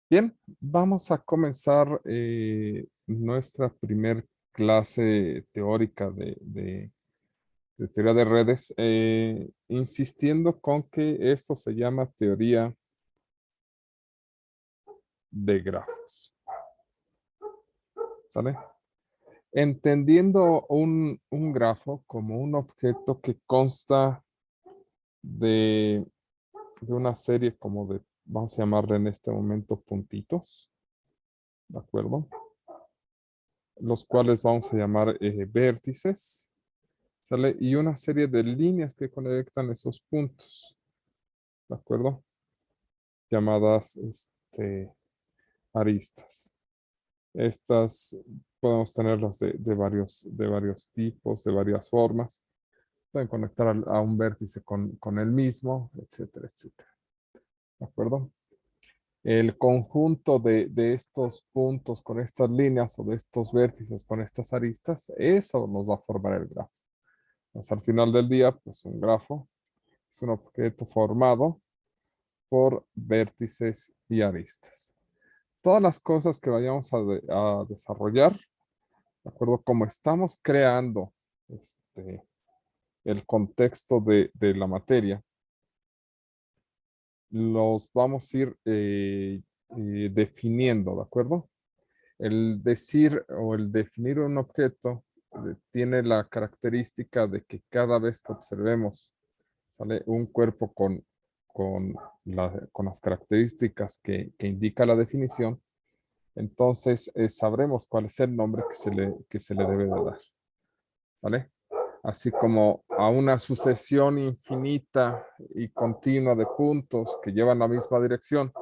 Bien, vamos a comenzar nuestra primer clase teórica de teoría de redes, insistiendo con que esto se llama teoría de grafos. ¿Sale? Entendiendo un grafo como un objeto que consta de, de una serie como de, vamos a llamarle en este momento puntitos, ¿de acuerdo? Los cuales vamos a llamar vértices. ¿Sale? Y una serie de líneas que conectan esos puntos, ¿de acuerdo? Llamadas aristas. Estas podemos tenerlas de varios tipos, de varias formas. Pueden conectar a un vértice con el mismo, etcétera, etcétera. ¿De acuerdo? El conjunto de estos puntos con estas líneas o de estos vértices con estas aristas, eso nos va a formar el grafo. Pues al final del día, pues un grafo es un objeto formado por vértices y aristas. Todas las cosas que vayamos a desarrollar, de acuerdo, como estamos creando el contexto de la materia, los vamos a ir definiendo, ¿de acuerdo? El decir o el definir un objeto tiene la característica de que cada vez que observemos, sale un cuerpo con las características que indica la definición, entonces sabremos cuál es el nombre que se le debe de dar. ¿Sale? Así como a una sucesión infinita y continua de puntos que llevan la misma dirección,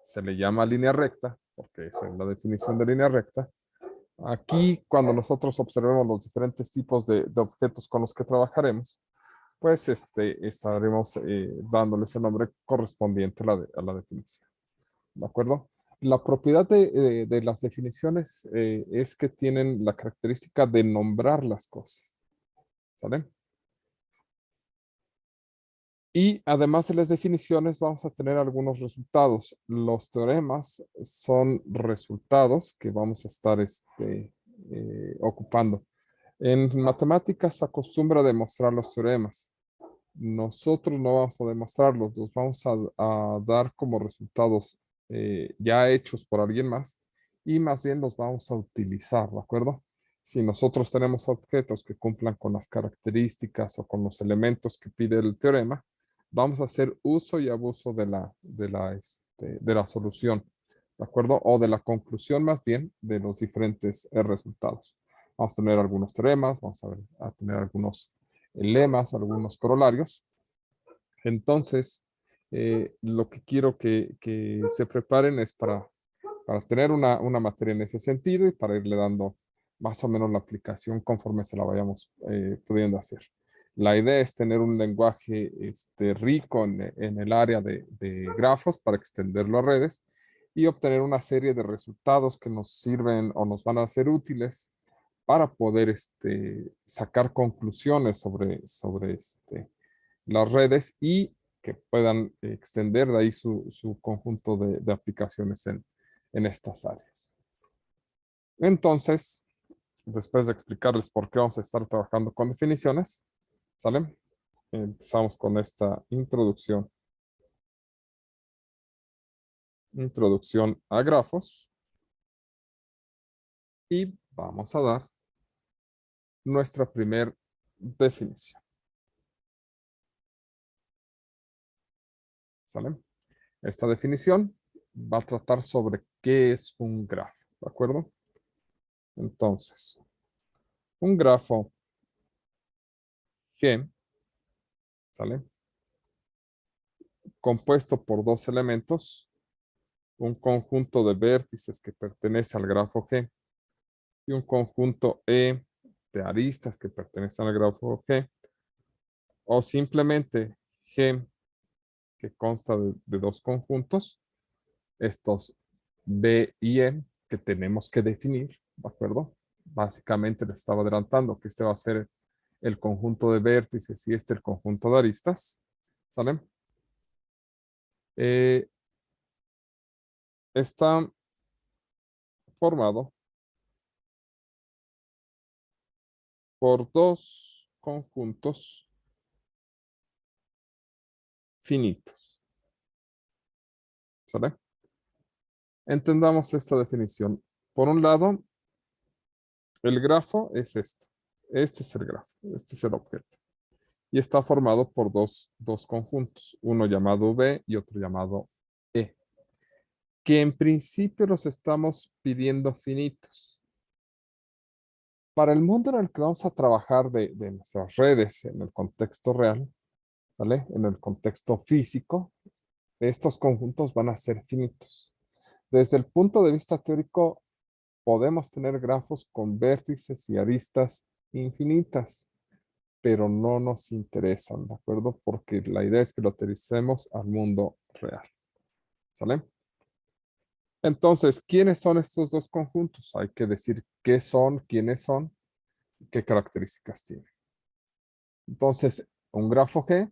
se le llama línea recta, porque esa es la definición de línea recta. Aquí, cuando nosotros observemos los diferentes tipos de objetos con los que trabajaremos, pues estaremos dándoles el nombre correspondiente a la definición. ¿De acuerdo? La propiedad de las definiciones es que tienen la característica de nombrar las cosas. ¿Sale? Y además de las definiciones, vamos a tener algunos resultados. Los teoremas son resultados que vamos a estar ocupando. En matemáticas se acostumbra a demostrar los teoremas. Nosotros no vamos a demostrarlos, los vamos a dar como resultados ya hechos por alguien más y más bien los vamos a utilizar, ¿de acuerdo? Si nosotros tenemos objetos que cumplan con las características o con los elementos que pide el teorema, vamos a hacer uso y abuso de la solución, ¿de acuerdo? O de la conclusión más bien de los diferentes resultados. Vamos a tener algunos teoremas, vamos a tener algunos lemas, algunos corolarios. Entonces, lo que quiero que se preparen es para tener una materia en ese sentido y para irle dando más o menos la aplicación conforme se la vayamos pudiendo hacer. La idea es tener un lenguaje rico en el área de grafos para extenderlo a redes y obtener una serie de resultados que nos sirven o nos van a ser útiles para poder sacar conclusiones sobre las redes y que puedan extender de ahí su conjunto de aplicaciones en estas áreas. Entonces, después de explicarles por qué vamos a estar trabajando con definiciones, ¿sale? Empezamos con esta introducción. Introducción a grafos. Y vamos a dar nuestra primer definición. ¿Sale? Esta definición va a tratar sobre qué es un grafo, ¿de acuerdo? Entonces, un grafo G, ¿sale? Compuesto por dos elementos, un conjunto de vértices que pertenece al grafo G y un conjunto E de aristas que pertenecen al grafo G, o simplemente G que consta de dos conjuntos, estos B y E que tenemos que definir, ¿de acuerdo? Básicamente les estaba adelantando que este va a ser el conjunto de vértices y el conjunto de aristas, ¿sale? está formado por dos conjuntos finitos. ¿Sale? Entendamos esta definición. Por un lado, el grafo es este. Este es el grafo, este es el objeto. Y está formado por dos conjuntos, uno llamado V y otro llamado E, que en principio los estamos pidiendo finitos. Para el mundo en el que vamos a trabajar de nuestras redes en el contexto real, ¿sale? En el contexto físico, estos conjuntos van a ser finitos. Desde el punto de vista teórico, podemos tener grafos con vértices y aristas infinitas, pero no nos interesan, ¿de acuerdo? Porque la idea es que lo aterricemos al mundo real, ¿sale? Entonces, ¿quiénes son estos dos conjuntos? Hay que decir qué son, quiénes son, qué características tienen. Entonces, un grafo G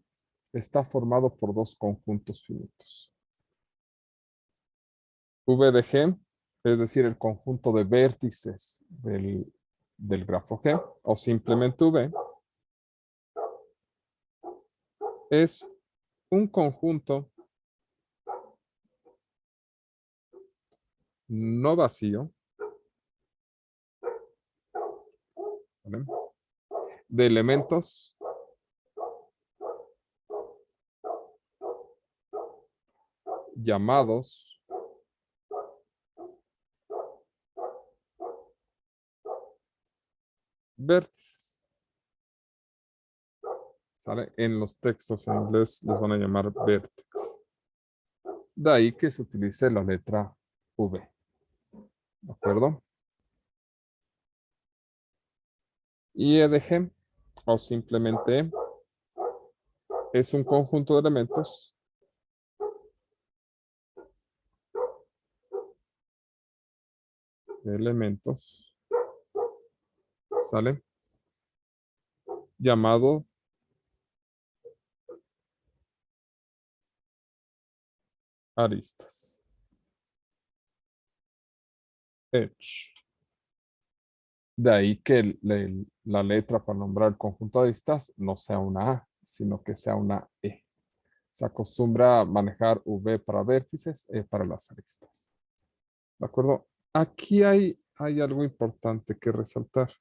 está formado por dos conjuntos finitos. V de G, es decir, el conjunto de vértices del grafo G, o simplemente V, es un conjunto no vacío, ¿vale? De elementos llamados vértices, ¿sale? En los textos en inglés los van a llamar vértices. De ahí que se utilice la letra V, ¿de acuerdo? Y E de G, o simplemente E, es un conjunto de elementos, ¿sale? Llamado aristas. Edge. De ahí que la letra para nombrar el conjunto de aristas no sea una A, sino que sea una E. Se acostumbra a manejar V para vértices, E para las aristas. ¿De acuerdo? Aquí hay algo importante que resaltar.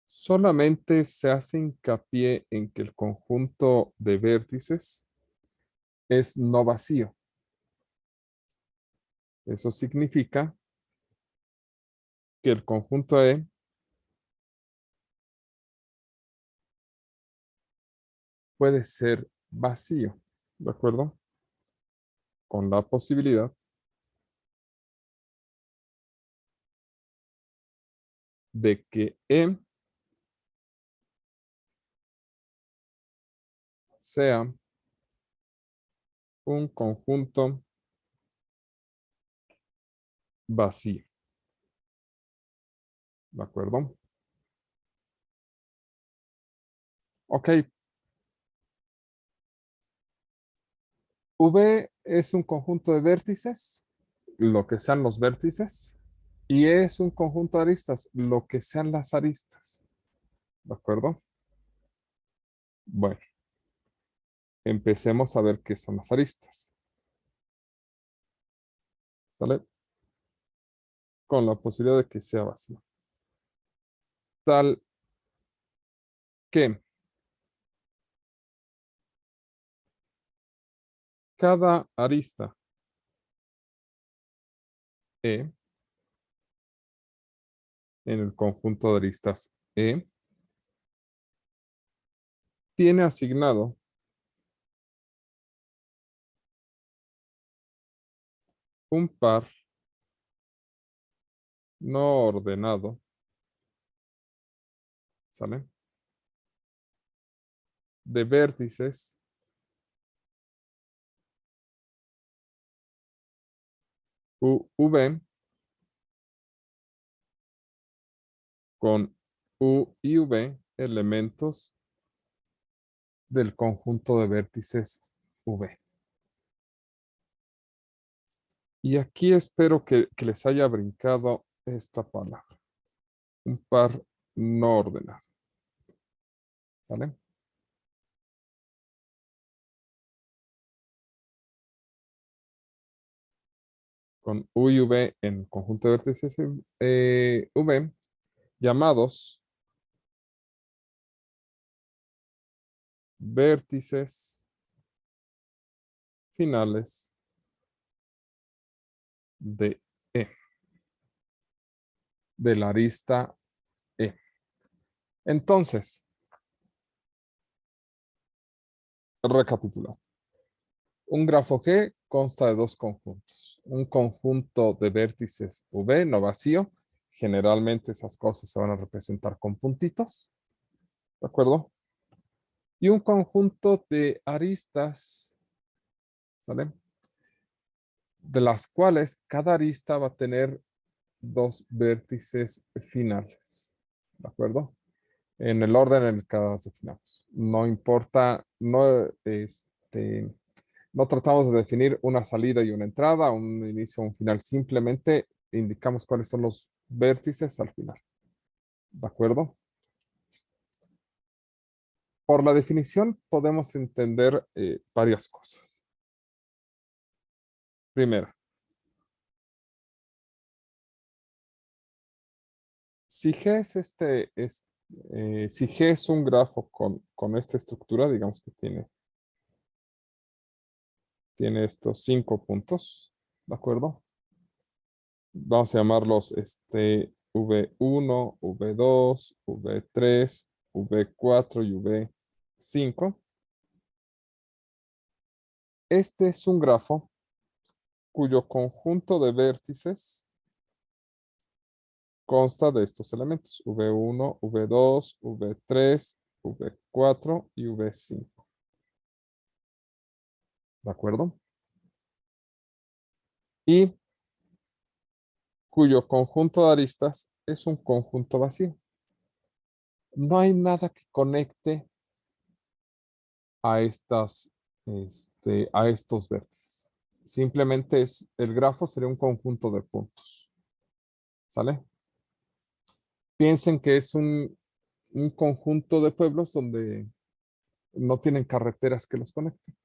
Solamente se hace hincapié en que el conjunto de vértices es no vacío. Eso significa que el conjunto E puede ser vacío, ¿de acuerdo? Con la posibilidad de que E sea un conjunto vacío, ¿de acuerdo? Ok, V es un conjunto de vértices, lo que sean los vértices, y E es un conjunto de aristas, lo que sean las aristas, ¿de acuerdo? Bueno, empecemos a ver qué son las aristas, ¿sale? Con la posibilidad de que sea vacío. Tal que cada arista E en el conjunto de aristas E tiene asignado un par no ordenado, ¿sale? De vértices UV con U y V elementos del conjunto de vértices V. Y aquí espero que les haya brincado esta palabra. Un par no ordenado. ¿Sale? Con U y V en conjunto de vértices V llamados vértices finales de E, de la arista E. Entonces, recapitulando. Un grafo G consta de dos conjuntos. Un conjunto de vértices V no vacío. Generalmente esas cosas se van a representar con puntitos. ¿De acuerdo? Y un conjunto de aristas, ¿sale? De las cuales cada arista va a tener dos vértices finales. ¿De acuerdo? En el orden en el que las definamos. No importa, no tratamos de definir una salida y una entrada, un inicio o un final. Simplemente indicamos cuáles son los vértices al final. ¿De acuerdo? Por la definición podemos entender varias cosas. Primero, si G si G es un grafo con esta estructura, digamos que tiene estos 5 puntos, ¿de acuerdo? Vamos a llamarlos V1, V2, V3, V4 y V5. Este es un grafo cuyo conjunto de vértices consta de estos elementos, V1, V2, V3, V4 y V5. ¿De acuerdo? Y cuyo conjunto de aristas es un conjunto vacío. No hay nada que conecte a a estos vértices. Simplemente el grafo sería un conjunto de puntos. ¿Sale? Piensen que es un conjunto de pueblos donde no tienen carreteras que los conecten.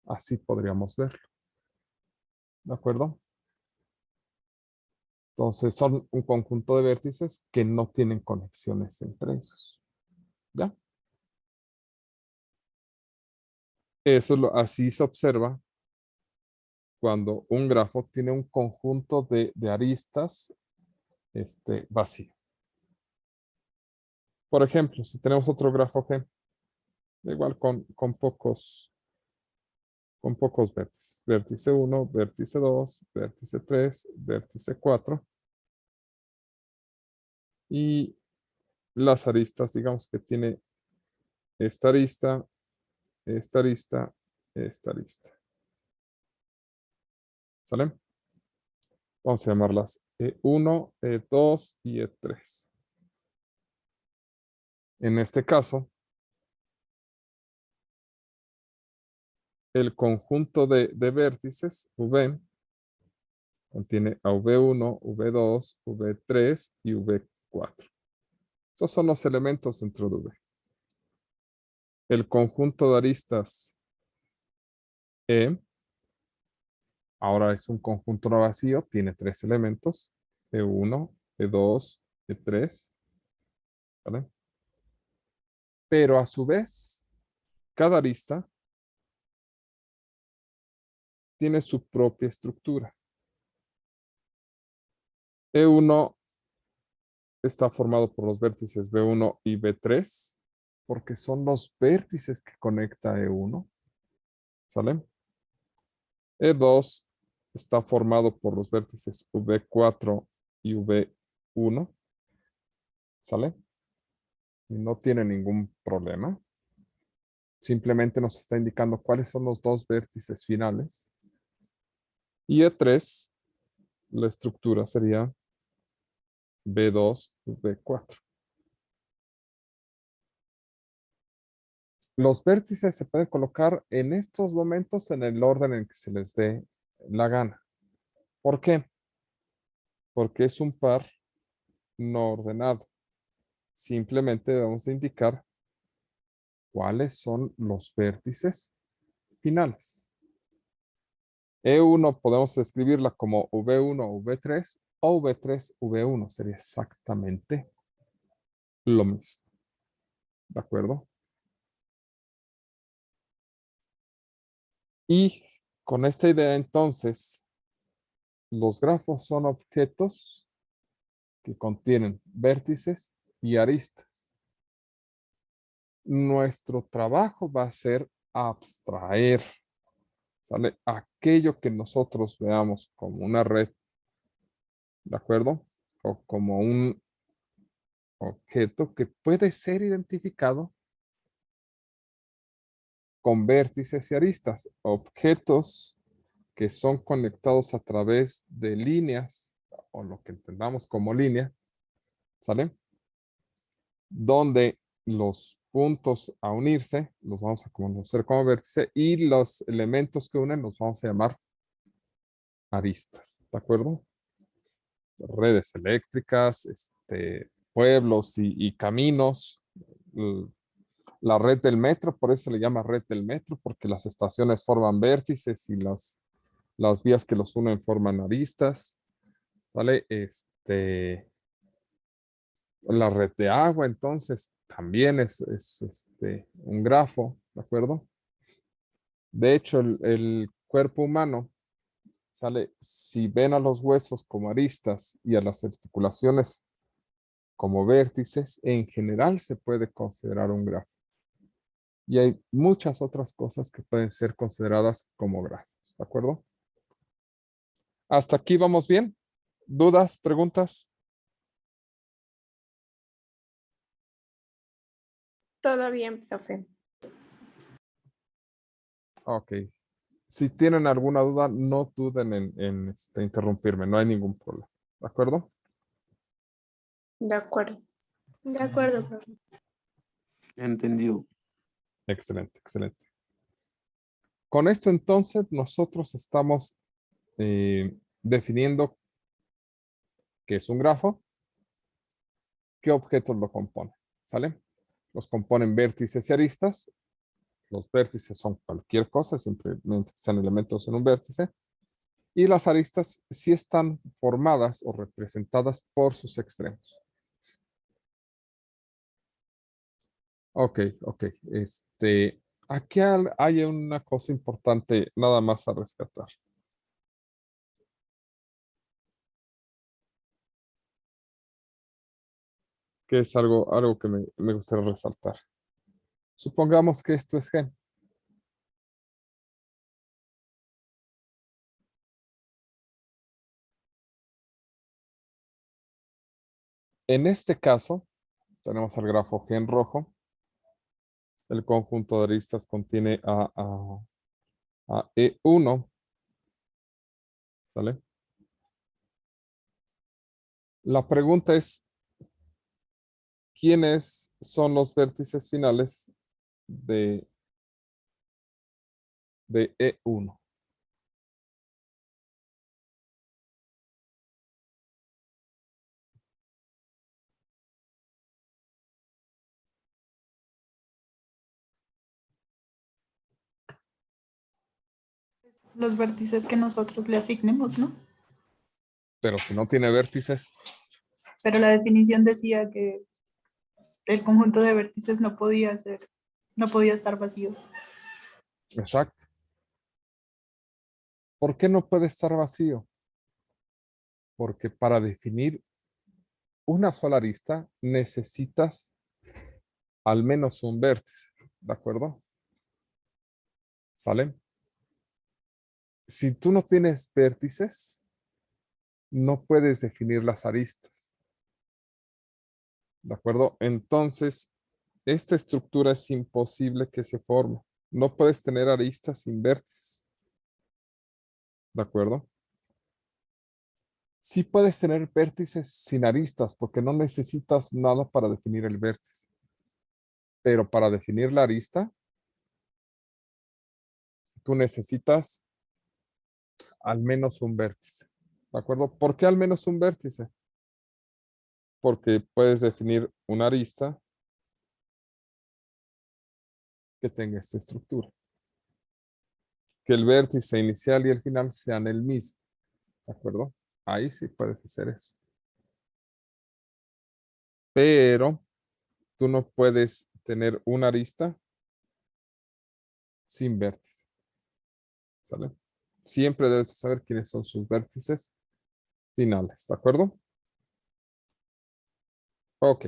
Así podríamos verlo. ¿De acuerdo? Entonces son un conjunto de vértices que no tienen conexiones entre ellos. ¿Ya? Así se observa cuando un grafo tiene un conjunto de aristas vacío. Por ejemplo, si tenemos otro grafo G, igual con pocos vértices. Vértice 1, vértice 2, vértice 3, vértice 4. Y las aristas, digamos que tiene esta arista, esta arista, esta arista. ¿Sale? Vamos a llamarlas E1, E2 y E3. En este caso, el conjunto de vértices V contiene a V1, V2, V3 y V4. Esos son los elementos dentro de V. El conjunto de aristas E, ahora es un conjunto no vacío, tiene tres elementos, E1, E2, E3, ¿vale? Pero a su vez, cada arista tiene su propia estructura. E1 está formado por los vértices B1 y B3, porque son los vértices que conecta E1, ¿sale? E2 está formado por los vértices V4 y V1, ¿sale? Y no tiene ningún problema. Simplemente nos está indicando cuáles son los dos vértices finales. Y E3, la estructura sería B2, V4. Los vértices se pueden colocar en estos momentos en el orden en que se les dé la gana. ¿Por qué? Porque es un par no ordenado. Simplemente debemos de indicar cuáles son los vértices finales. E1 podemos escribirla como V1 o V3 o V3 V1. Sería exactamente lo mismo. ¿De acuerdo? Y con esta idea entonces, los grafos son objetos que contienen vértices y aristas. Nuestro trabajo va a ser abstraer, ¿sale? Aquello que nosotros veamos como una red, ¿de acuerdo? O como un objeto que puede ser identificado con vértices y aristas, objetos que son conectados a través de líneas, o lo que entendamos como línea, ¿sale? Donde los puntos a unirse los vamos a conocer como vértice y los elementos que unen los vamos a llamar aristas, ¿de acuerdo? Redes eléctricas, pueblos y caminos, la red del metro, por eso se le llama red del metro, porque las estaciones forman vértices y las vías que los unen forman aristas, ¿vale? La red de agua, entonces, también es un grafo, ¿de acuerdo? De hecho, el cuerpo humano, ¿sale? Si ven a los huesos como aristas y a las articulaciones como vértices, en general se puede considerar un grafo. Y hay muchas otras cosas que pueden ser consideradas como grafos, ¿de acuerdo? ¿Hasta aquí vamos bien? ¿Dudas, preguntas? Todo bien, profe. Ok. Si tienen alguna duda, no duden en interrumpirme, no hay ningún problema, ¿de acuerdo? De acuerdo. De acuerdo, profe. Entendido. Excelente, excelente. Con esto entonces nosotros estamos definiendo qué es un grafo, qué objetos lo componen, ¿sale? Los componen vértices y aristas. Los vértices son cualquier cosa, simplemente sean elementos en un vértice. Y las aristas sí están formadas o representadas por sus extremos. Ok, ok. Aquí hay una cosa importante nada más a rescatar. Que es algo que me gustaría resaltar. Supongamos que esto es G. En este caso, tenemos el grafo G en rojo. El conjunto de aristas contiene a E1. ¿Vale? La pregunta es, ¿quiénes son los vértices finales de E1? Los vértices que nosotros le asignemos, ¿no? Pero si no tiene vértices, Pero la definición decía que el conjunto de vértices no podía estar vacío. exacto. ¿Por qué no puede estar vacío? Porque para definir una sola arista necesitas al menos un vértice, ¿de acuerdo? ¿Sale? Si tú no tienes vértices, no puedes definir las aristas, ¿de acuerdo? Entonces, esta estructura es imposible que se forme. No puedes tener aristas sin vértices, ¿de acuerdo? Sí puedes tener vértices sin aristas porque no necesitas nada para definir el vértice. Pero para definir la arista, tú necesitas al menos un vértice. ¿De acuerdo? ¿Por qué al menos un vértice? Porque puedes definir una arista que tenga esta estructura. Que el vértice inicial y el final sean el mismo. ¿De acuerdo? Ahí sí puedes hacer eso. Pero tú no puedes tener una arista sin vértice. ¿Sale? Siempre debes saber quiénes son sus vértices finales. ¿De acuerdo? Ok.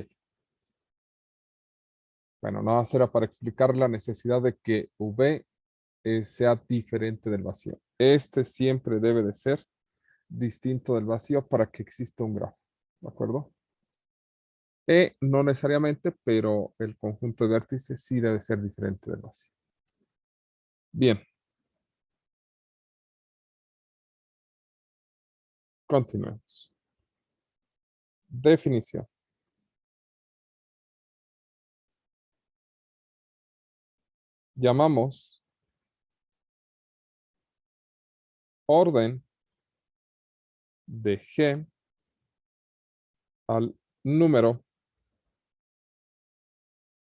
Bueno, nada más era para explicar la necesidad de que V sea diferente del vacío. Este siempre debe de ser distinto del vacío para que exista un grafo. ¿De acuerdo? No necesariamente, pero el conjunto de vértices sí debe ser diferente del vacío. Bien. Continuemos. Definición. Llamamos orden de G al número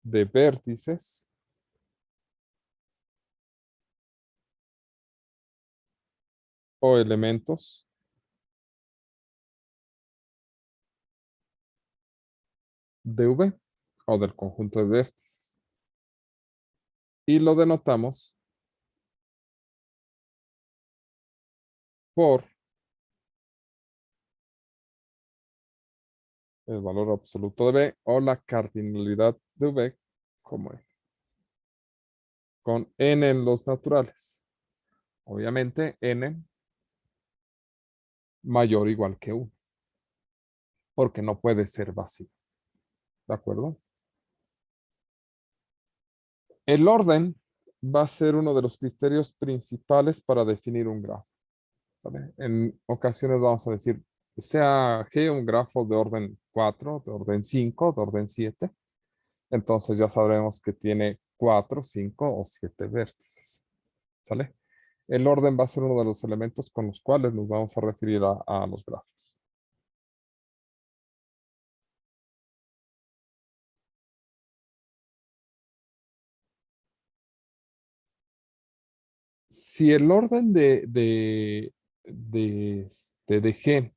de vértices o elementos de V o del conjunto de vértices. Y lo denotamos por el valor absoluto de V o la cardinalidad de V como N. Con N en los naturales. Obviamente N mayor o igual que 1. Porque no puede ser vacío. ¿De acuerdo? El orden va a ser uno de los criterios principales para definir un grafo. ¿Sale? En ocasiones vamos a decir, sea G un grafo de orden 4, de orden 5, de orden 7. Entonces ya sabremos que tiene 4, 5 o 7 vértices. ¿Sale? El orden va a ser uno de los elementos con los cuales nos vamos a referir a los grafos. Si el orden de G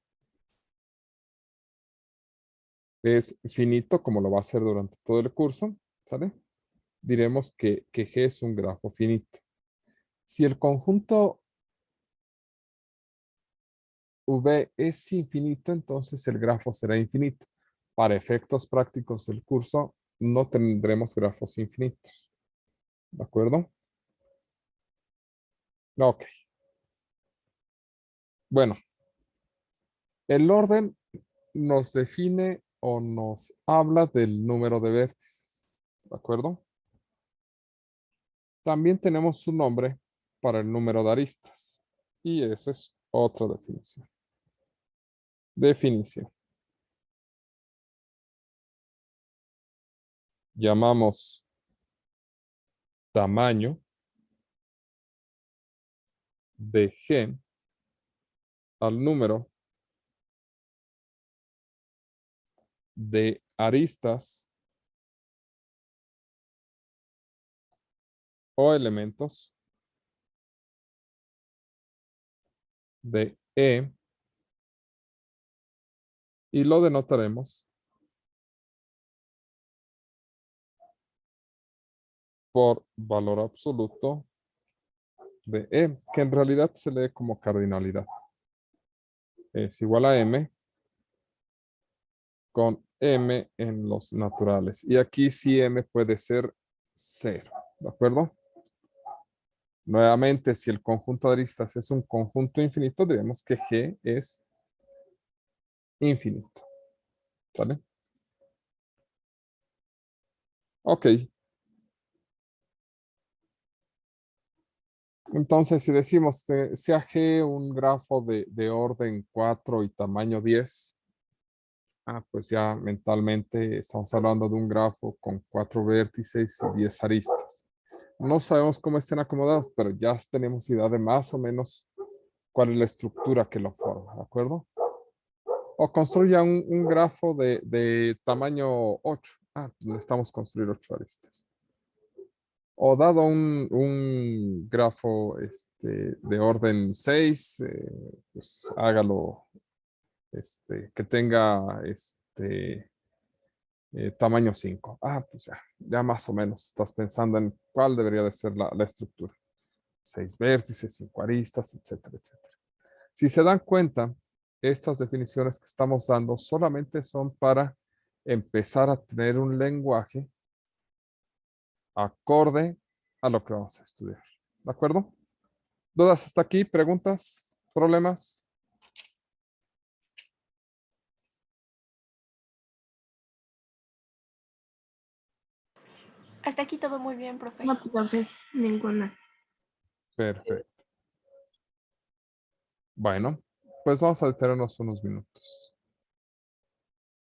es finito, como lo va a ser durante todo el curso, ¿sale? Diremos que G es un grafo finito. Si el conjunto V es infinito, entonces el grafo será infinito. Para efectos prácticos del curso, no tendremos grafos infinitos. ¿De acuerdo? Ok. Bueno, el orden nos define o nos habla del número de vértices. ¿De acuerdo? También tenemos un nombre para el número de aristas. Y eso es otra definición. Definición. Llamamos tamaño de G al número de aristas o elementos de E y lo denotaremos por valor absoluto de E, que en realidad se lee como cardinalidad. Es igual a M con M en los naturales. Y aquí sí M puede ser 0, ¿de acuerdo? Nuevamente, si el conjunto de aristas es un conjunto infinito, diremos que G es infinito. ¿Sale? Ok. Entonces, si decimos sea G un grafo de orden 4 y tamaño 10, pues ya mentalmente estamos hablando de un grafo con 4 vértices y 10 aristas. No sabemos cómo estén acomodados, pero ya tenemos idea de más o menos cuál es la estructura que lo forma, ¿de acuerdo? O construya un grafo de tamaño 8. Necesitamos construir 8 aristas. O dado un grafo de orden 6, pues hágalo que tenga tamaño 5. Pues ya más o menos estás pensando en cuál debería de ser la estructura. 6 vértices, 5 aristas, etcétera, etcétera. Si se dan cuenta, estas definiciones que estamos dando solamente son para empezar a tener un lenguaje acorde a lo que vamos a estudiar. ¿De acuerdo? ¿Dudas hasta aquí? ¿Preguntas? ¿Problemas? Hasta aquí todo muy bien, profe. No, profe, ninguna. Perfecto. Bueno, pues vamos a detenernos unos minutos.